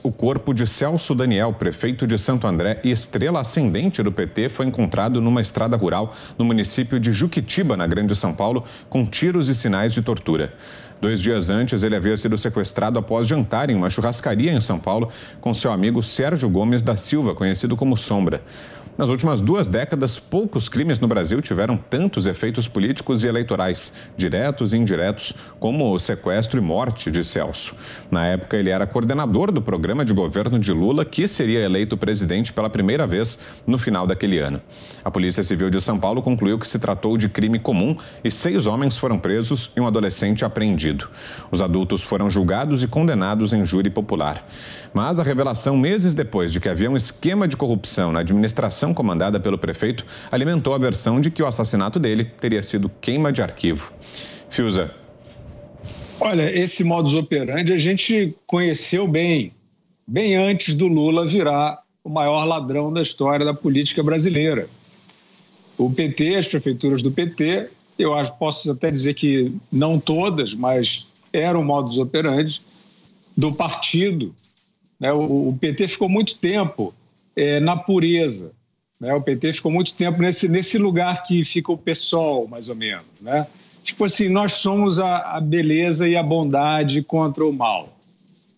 O corpo de Celso Daniel, prefeito de Santo André e estrela ascendente do PT, foi encontrado numa estrada rural no município de Juquitiba, na Grande São Paulo, com tiros e sinais de tortura. 2 dias antes, ele havia sido sequestrado após jantar em uma churrascaria em São Paulo com seu amigo Sérgio Gomes da Silva, conhecido como Sombra. Nas últimas 2 décadas, poucos crimes no Brasil tiveram tantos efeitos políticos e eleitorais, diretos e indiretos, como o sequestro e morte de Celso. Na época, ele era coordenador do programa de governo de Lula, que seria eleito presidente pela primeira vez no final daquele ano. A Polícia Civil de São Paulo concluiu que se tratou de crime comum e 6 homens foram presos e um adolescente apreendido. Os adultos foram julgados e condenados em júri popular. Mas a revelação, meses depois, de que havia um esquema de corrupção na administração comandada pelo prefeito, alimentou a versão de que o assassinato dele teria sido queima de arquivo. Fiuza. Olha, esse modus operandi a gente conheceu bem antes do Lula virar o maior ladrão da história da política brasileira. O PT, as prefeituras do PT, posso até dizer que não todas, mas era o modus operandi do partido. O PT ficou muito tempo na pureza. O PT ficou muito tempo nesse lugar que fica o PSOL, mais ou menos. Tipo assim, nós somos a beleza e a bondade contra o mal.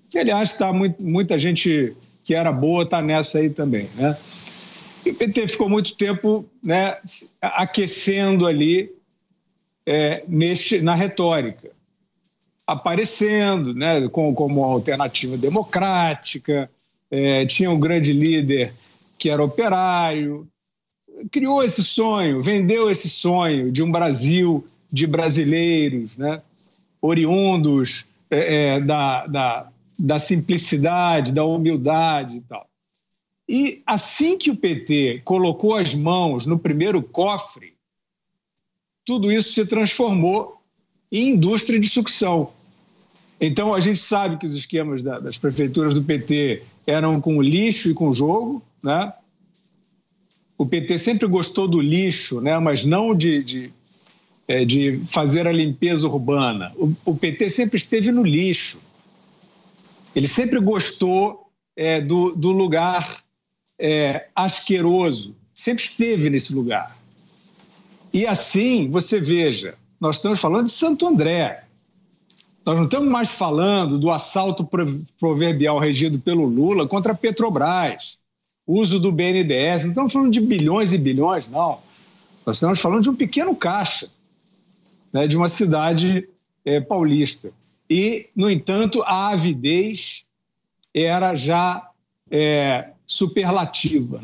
Que, aliás, muita gente que era boa está nessa aí também. E o PT ficou muito tempo aquecendo ali na retórica, aparecendo como alternativa democrática, tinha um grande líder que era operário, criou esse sonho, vendeu esse sonho de um Brasil de brasileiros, oriundos da simplicidade, da humildade e tal. E assim que o PT colocou as mãos no primeiro cofre, tudo isso se transformou em indústria de sucção. Então, a gente sabe que os esquemas das prefeituras do PT eram com lixo e com jogo. O PT sempre gostou do lixo, mas não de fazer a limpeza urbana. O PT sempre esteve no lixo. Ele sempre gostou do lugar asqueroso, sempre esteve nesse lugar. E assim, você veja, nós estamos falando de Santo André. Nós não estamos mais falando do assalto proverbial regido pelo Lula contra a Petrobras, uso do BNDES, não estamos falando de bilhões e bilhões, não. Nós estamos falando de um pequeno caixa, de uma cidade paulista. E, no entanto, a avidez era já superlativa.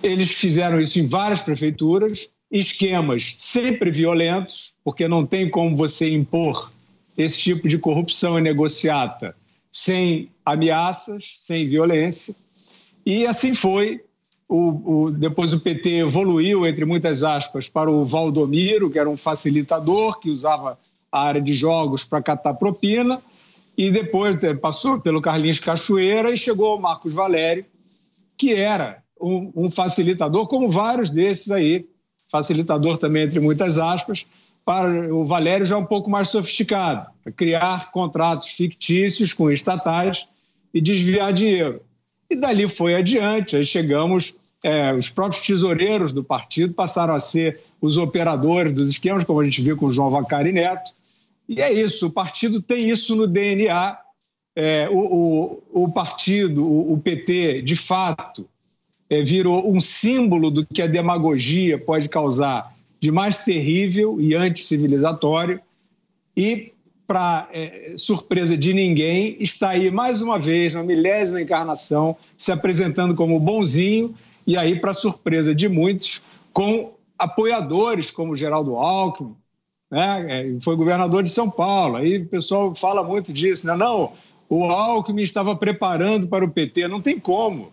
Eles fizeram isso em várias prefeituras, esquemas sempre violentos, porque não tem como você impor esse tipo de corrupção e negociata sem ameaças, sem violência. E assim foi. Depois o PT evoluiu, entre muitas aspas, para o Valdomiro, que era um facilitador, que usava a área de jogos para catar propina, e depois passou pelo Carlinhos Cachoeira e chegou ao Marcos Valério, que era um facilitador, como vários desses aí, facilitador também, entre muitas aspas, para o Valério já um pouco mais sofisticado, para criar contratos fictícios com estatais e desviar dinheiro. E dali foi adiante, aí chegamos, os próprios tesoureiros do partido passaram a ser os operadores dos esquemas, como a gente viu com o João Vacari Neto. E é isso, o partido tem isso no DNA. O partido, o PT, de fato, virou um símbolo do que a demagogia pode causar de mais terrível e anticivilizatório. E, para surpresa de ninguém, está aí mais uma vez, na 10ª encarnação, se apresentando como bonzinho, e aí, para surpresa de muitos, com apoiadores como Geraldo Alckmin, foi governador de São Paulo. Aí o pessoal fala muito disso, não, o Alckmin estava preparando para o PT, não tem como.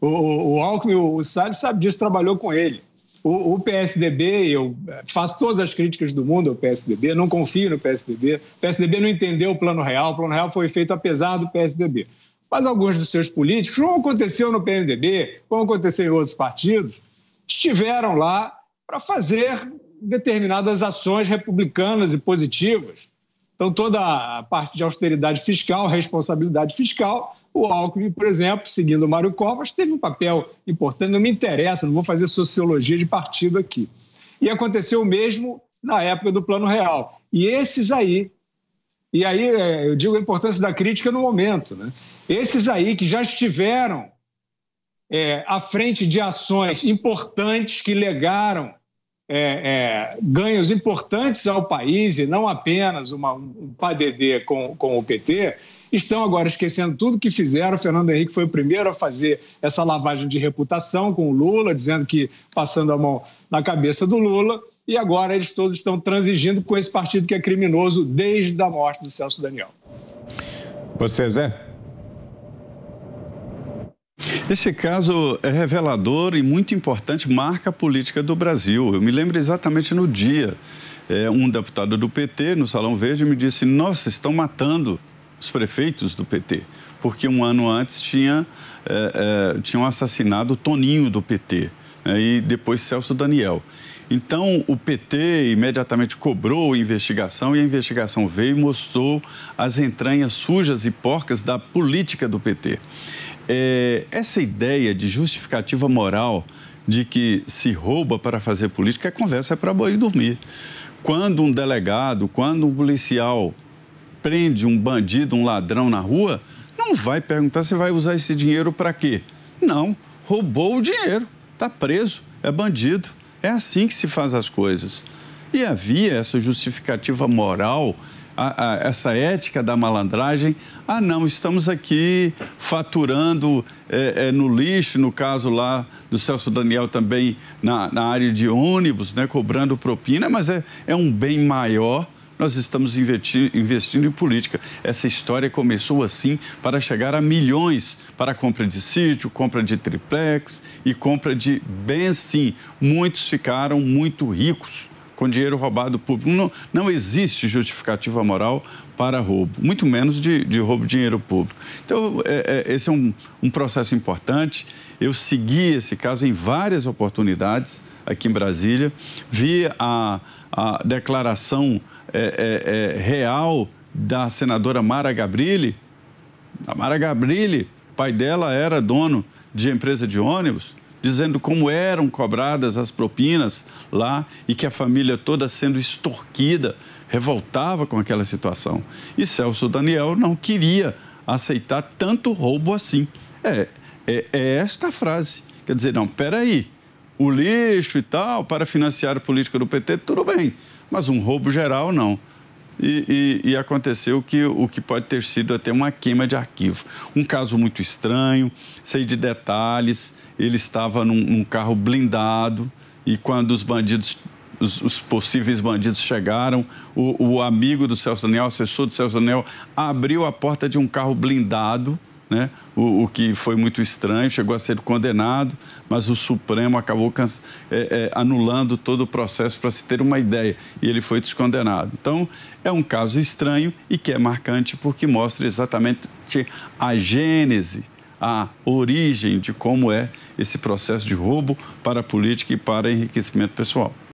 O Alckmin, o Salles sabe disso, trabalhou com ele. O PSDB, eu faço todas as críticas do mundo ao PSDB, não confio no PSDB. O PSDB não entendeu o Plano Real foi feito apesar do PSDB. Mas alguns dos seus políticos, como aconteceu no PMDB, como aconteceu em outros partidos, estiveram lá para fazer determinadas ações republicanas e positivas. Então, toda a parte de austeridade fiscal, responsabilidade fiscal, o Alckmin, por exemplo, seguindo o Mário Covas, teve um papel importante. Não me interessa, não vou fazer sociologia de partido aqui. E aconteceu o mesmo na época do Plano Real. E aí eu digo a importância da crítica no momento, né? Esses aí que já estiveram à frente de ações importantes que legaram ganhos importantes ao país e não apenas um padedê com o PT, estão agora esquecendo tudo que fizeram. O Fernando Henrique foi o primeiro a fazer essa lavagem de reputação com o Lula, dizendo que passando a mão na cabeça do Lula, e agora eles todos estão transigindo com esse partido que é criminoso desde a morte do Celso Daniel. Você, Zé? Esse caso é revelador e muito importante, marca a política do Brasil. Eu me lembro exatamente no dia, um deputado do PT, no Salão Verde, me disse: nossa, estão matando os prefeitos do PT, porque um ano antes tinham assassinado o Toninho do PT, e depois Celso Daniel. Então, o PT imediatamente cobrou a investigação e a investigação veio e mostrou as entranhas sujas e porcas da política do PT. Essa ideia de justificativa moral de que se rouba para fazer política, a conversa é para boi dormir. Quando um delegado, quando um policial prende um bandido, um ladrão na rua, não vai perguntar se vai usar esse dinheiro para quê. Não, roubou o dinheiro, está preso, é bandido. É assim que se faz as coisas. E havia essa justificativa moral, essa ética da malandragem. Ah, não, estamos aqui faturando no lixo, no caso lá do Celso Daniel também na área de ônibus, né, cobrando propina, mas é um bem maior. Nós estamos investindo em política. Essa história começou assim para chegar a milhões para a compra de sítio, compra de triplex e compra de bens, sim. Muitos ficaram muito ricos com dinheiro roubado público. Não existe justificativa moral para roubo, muito menos de roubo de dinheiro público. Então, esse é um processo importante. Eu segui esse caso em várias oportunidades aqui em Brasília. Vi a declaração real da senadora Mara Gabrilli. A Mara Gabrilli, pai dela era dono de empresa de ônibus, dizendo como eram cobradas as propinas lá e que a família toda sendo extorquida, revoltava com aquela situação. E Celso Daniel não queria aceitar tanto roubo assim. É esta a frase. Quer dizer, não, peraí, o lixo e tal, para financiar a política do PT, tudo bem, mas um roubo geral, não. E aconteceu o que pode ter sido até uma queima de arquivo. Um caso muito estranho, sei de detalhes. Ele estava num carro blindado e quando os bandidos, os possíveis bandidos chegaram, o amigo do Celso Daniel, assessor do Celso Daniel, abriu a porta de um carro blindado, né? O que foi muito estranho, chegou a ser condenado, mas o Supremo acabou anulando todo o processo para se ter uma ideia, e ele foi descondenado. Então, é um caso estranho e que é marcante porque mostra exatamente a gênese, a origem de como é esse processo de roubo para a política e para enriquecimento pessoal.